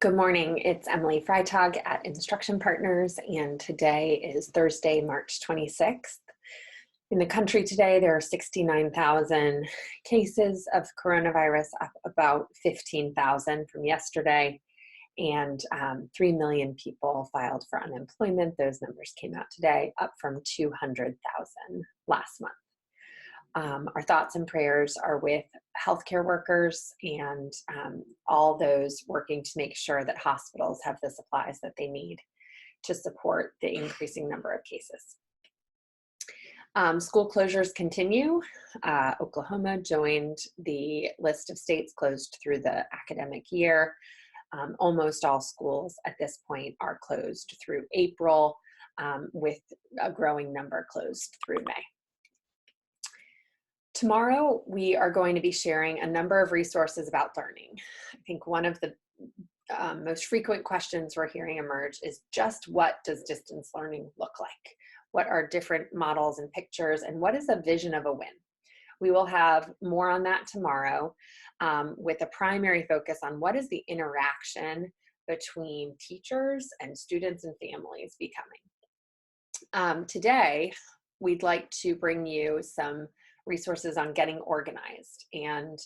Good morning. It's Emily Freitag at Instruction Partners, and today is Thursday, March 26th. In the country today, there are 69,000 cases of coronavirus, up about 15,000 from yesterday, and 3 million people filed for unemployment. Those numbers came out today, up from 200,000 last month. Our thoughts and prayers are with healthcare workers and all those working to make sure that hospitals have the supplies that they need to support the increasing number of cases. School closures continue. Oklahoma joined the list of states closed through the academic year. Almost all schools at this point are closed through April, with a growing number closed through May. Tomorrow, we are going to be sharing a number of resources about learning. I think one of the most frequent questions we're hearing emerge is just what does distance learning look like? What are different models and pictures, and what is a vision of a win? We will have more on that tomorrow, with a primary focus on what is the interaction between teachers and students and families becoming. Today, we'd like to bring you some resources on getting organized. And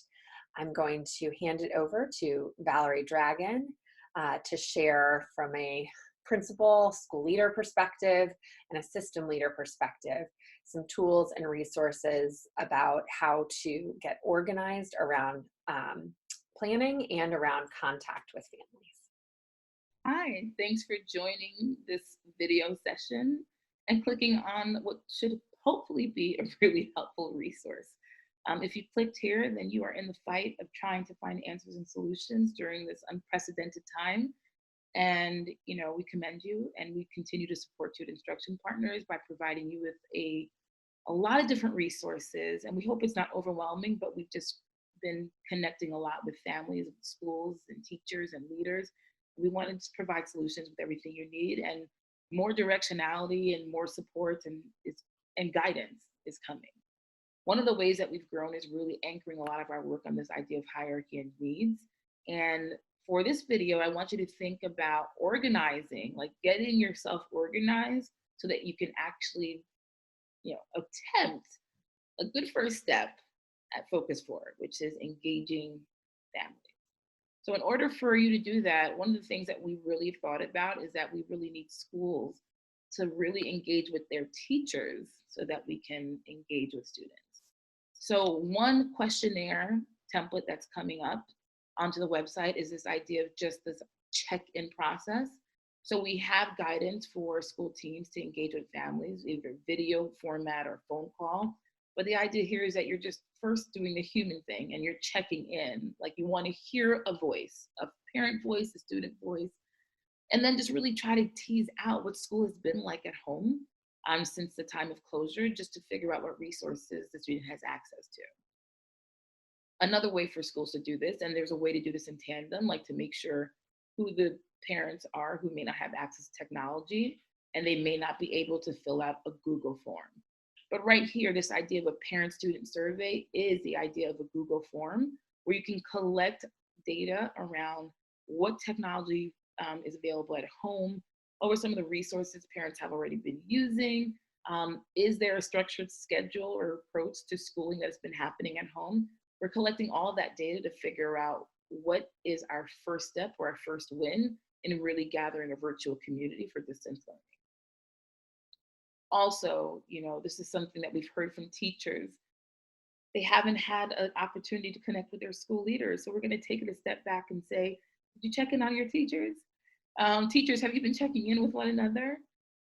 I'm going to hand it over to Valerie Dragon to share from a principal, school leader perspective, and a system leader perspective, some tools and resources about how to get organized around planning and around contact with families. Hi, thanks for joining this video session and clicking on what should hopefully be a really helpful resource. If you clicked here, then you are in the fight of trying to find answers and solutions during this unprecedented time. And we commend you, and we continue to support you at Instruction Partners by providing you with a lot of different resources. And we hope it's not overwhelming, but we've just been connecting a lot with families, schools, and teachers and leaders. We want to just provide solutions with everything you need, and more directionality and more support and guidance is coming. One of the ways that we've grown is really anchoring a lot of our work on this idea of hierarchy and needs. And for this video, I want you to think about organizing, like getting yourself organized so that you can actually, attempt a good first step at Focus Forward, which is engaging families. So in order for you to do that, one of the things that we really thought about is that we really need schools to really engage with their teachers so that we can engage with students. So one questionnaire template that's coming up onto the website is this idea of just this check-in process. So we have guidance for school teams to engage with families, either video format or phone call. But the idea here is that you're just first doing the human thing and you're checking in. Like, you want to hear a voice, a parent voice, a student voice, and then just really try to tease out what school has been like at home since the time of closure, just to figure out what resources the student has access to. Another way for schools to do this, and there's a way to do this in tandem, like to make sure who the parents are who may not have access to technology, and they may not be able to fill out a Google form. But right here, this idea of a parent-student survey is the idea of a Google form where you can collect data around what technology is available at home, over some of the resources parents have already been using. Is there a structured schedule or approach to schooling that's been happening at home? We're collecting all of that data to figure out what is our first step or our first win in really gathering a virtual community for distance learning. Also, this is something that we've heard from teachers. They haven't had an opportunity to connect with their school leaders. So we're going to take it a step back and say, did you check in on your teachers? Teachers, have you been checking in with one another?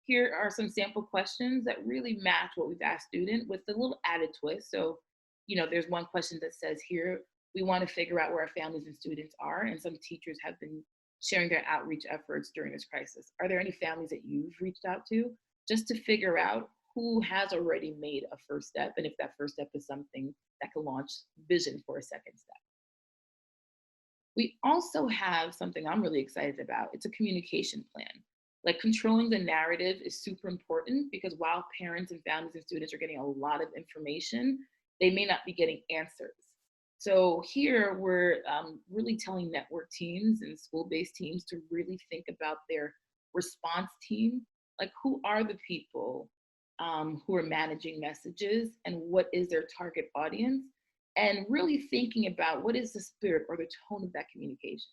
Here are some sample questions that really match what we've asked students with a little added twist. So, there's one question that says here, we want to figure out where our families and students are. And some teachers have been sharing their outreach efforts during this crisis. Are there any families that you've reached out to, just to figure out who has already made a first step, and if that first step is something that can launch vision for a second step? We also have something I'm really excited about. It's a communication plan. Like, controlling the narrative is super important, because while parents and families and students are getting a lot of information, they may not be getting answers. So here we're really telling network teams and school-based teams to really think about their response team. Like, who are the people who are managing messages, and what is their target audience? And really thinking about what is the spirit or the tone of that communication.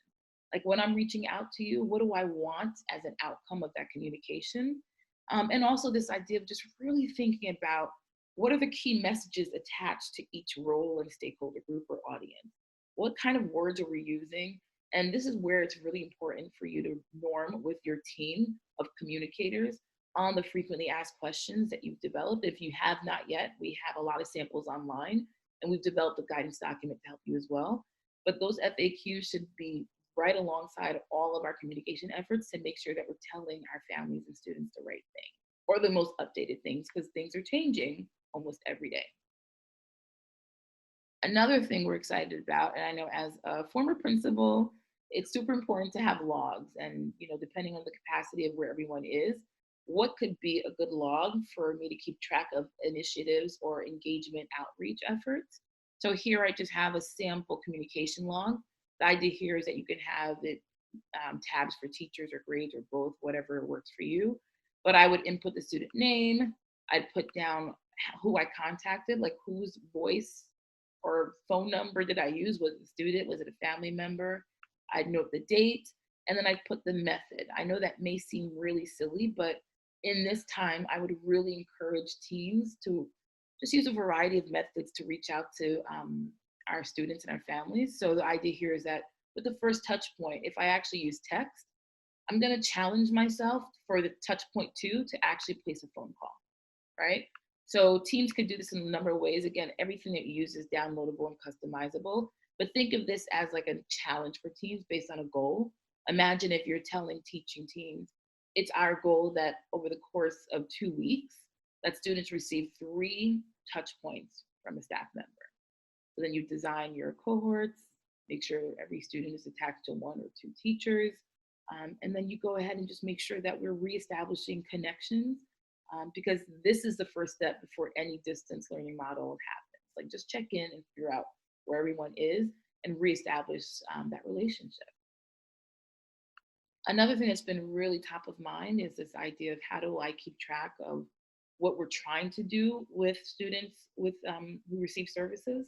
Like, when I'm reaching out to you, what do I want as an outcome of that communication? And also this idea of just really thinking about what are the key messages attached to each role and stakeholder group or audience? What kind of words are we using? And this is where it's really important for you to norm with your team of communicators on the frequently asked questions that you've developed. If you have not yet, we have a lot of samples online, and we've developed a guidance document to help you as well. But those FAQs should be right alongside all of our communication efforts to make sure that we're telling our families and students the right thing or the most updated things, because things are changing almost every day. Another thing we're excited about, and I know as a former principal, it's super important to have logs. And depending on the capacity of where everyone is, what could be a good log for me to keep track of initiatives or engagement outreach efforts? So here I just have a sample communication log. The idea here is that you can have it tabs for teachers or grades or both, whatever works for you. But I would input the student name. I'd put down who I contacted, like whose voice or phone number did I use? Was it a student? Was it a family member? I'd note the date, and then I'd put the method. I know that may seem really silly, but in this time, I would really encourage teams to just use a variety of methods to reach out to our students and our families. So the idea here is that with the first touch point, if I actually use text, I'm going to challenge myself for the touch point two to actually place a phone call, right? So teams could do this in a number of ways. Again, everything that you use is downloadable and customizable, but think of this as like a challenge for teams based on a goal. Imagine if you're telling teaching teams, it's our goal that over the course of 2 weeks, that students receive 3 touch points from a staff member. So then you design your cohorts, make sure every student is attached to 1 or 2 teachers, and then you go ahead and just make sure that we're reestablishing connections, because this is the first step before any distance learning model happens. Like, just check in and figure out where everyone is and reestablish that relationship. Another thing that's been really top of mind is this idea of how do I keep track of what we're trying to do with students with who receive services.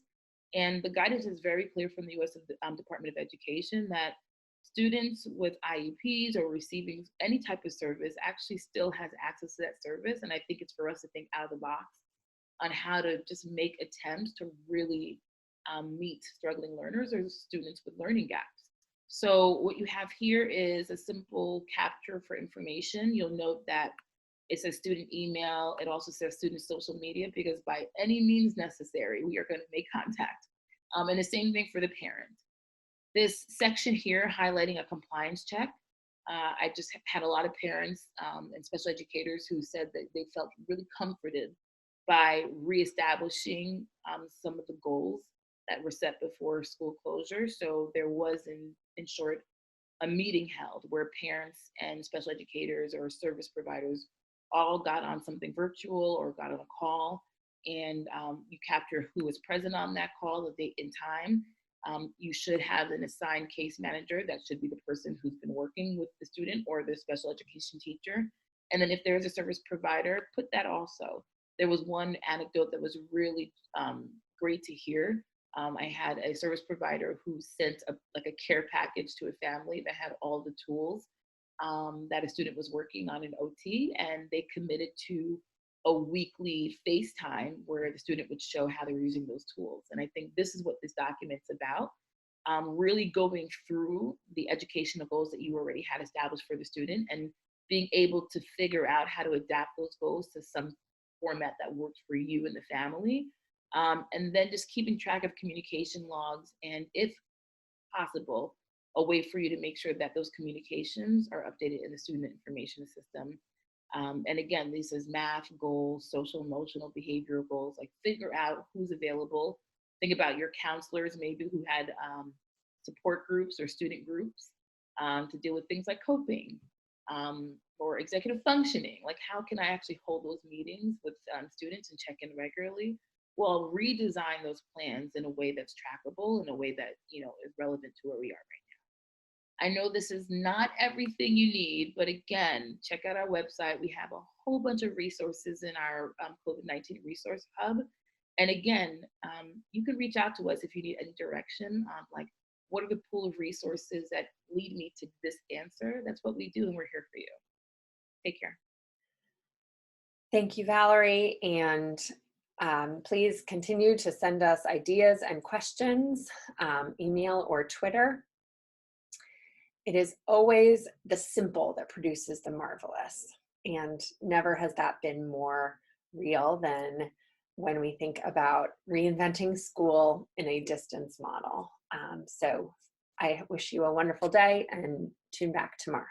And the guidance is very clear from the U.S. Department of Education that students with IEPs or receiving any type of service actually still has access to that service. And I think it's for us to think out of the box on how to just make attempts to really meet struggling learners or students with learning gaps. So what you have here is a simple capture for information. You'll note that it says student email. It also says student social media, because by any means necessary, we are going to make contact. And the same thing for the parent. This section here highlighting a compliance check. I just had a lot of parents and special educators who said that they felt really comforted by reestablishing some of the goals that were set before school closure. So there was, in short, a meeting held where parents and special educators or service providers all got on something virtual or got on a call, and you capture who was present on that call, the date and time. You should have an assigned case manager. That should be the person who's been working with the student or the special education teacher. And then if there's a service provider, put that also. There was one anecdote that was really great to hear. I had a service provider who sent like a care package to a family that had all the tools that a student was working on in OT, and they committed to a weekly FaceTime where the student would show how they were using those tools. And I think this is what this document's about, really going through the educational goals that you already had established for the student and being able to figure out how to adapt those goals to some format that works for you and the family. And then just keeping track of communication logs, and if possible, a way for you to make sure that those communications are updated in the student information system. And again, this is math goals, social, emotional, behavioral goals. Like, figure out who's available. Think about your counselors, maybe who had support groups or student groups to deal with things like coping or executive functioning. Like, how can I actually hold those meetings with students and check in regularly? well, redesign those plans in a way that's trackable, in a way that, is relevant to where we are. I know this is not everything you need, but again, check out our website. We have a whole bunch of resources in our COVID-19 resource hub. And again, you can reach out to us if you need any direction on like, what are the pool of resources that lead me to this answer? That's what we do, and we're here for you. Take care. Thank you, Valerie. And please continue to send us ideas and questions, email or Twitter. It is always the simple that produces the marvelous. And never has that been more real than when we think about reinventing school in a distance model. So I wish you a wonderful day and tune back tomorrow.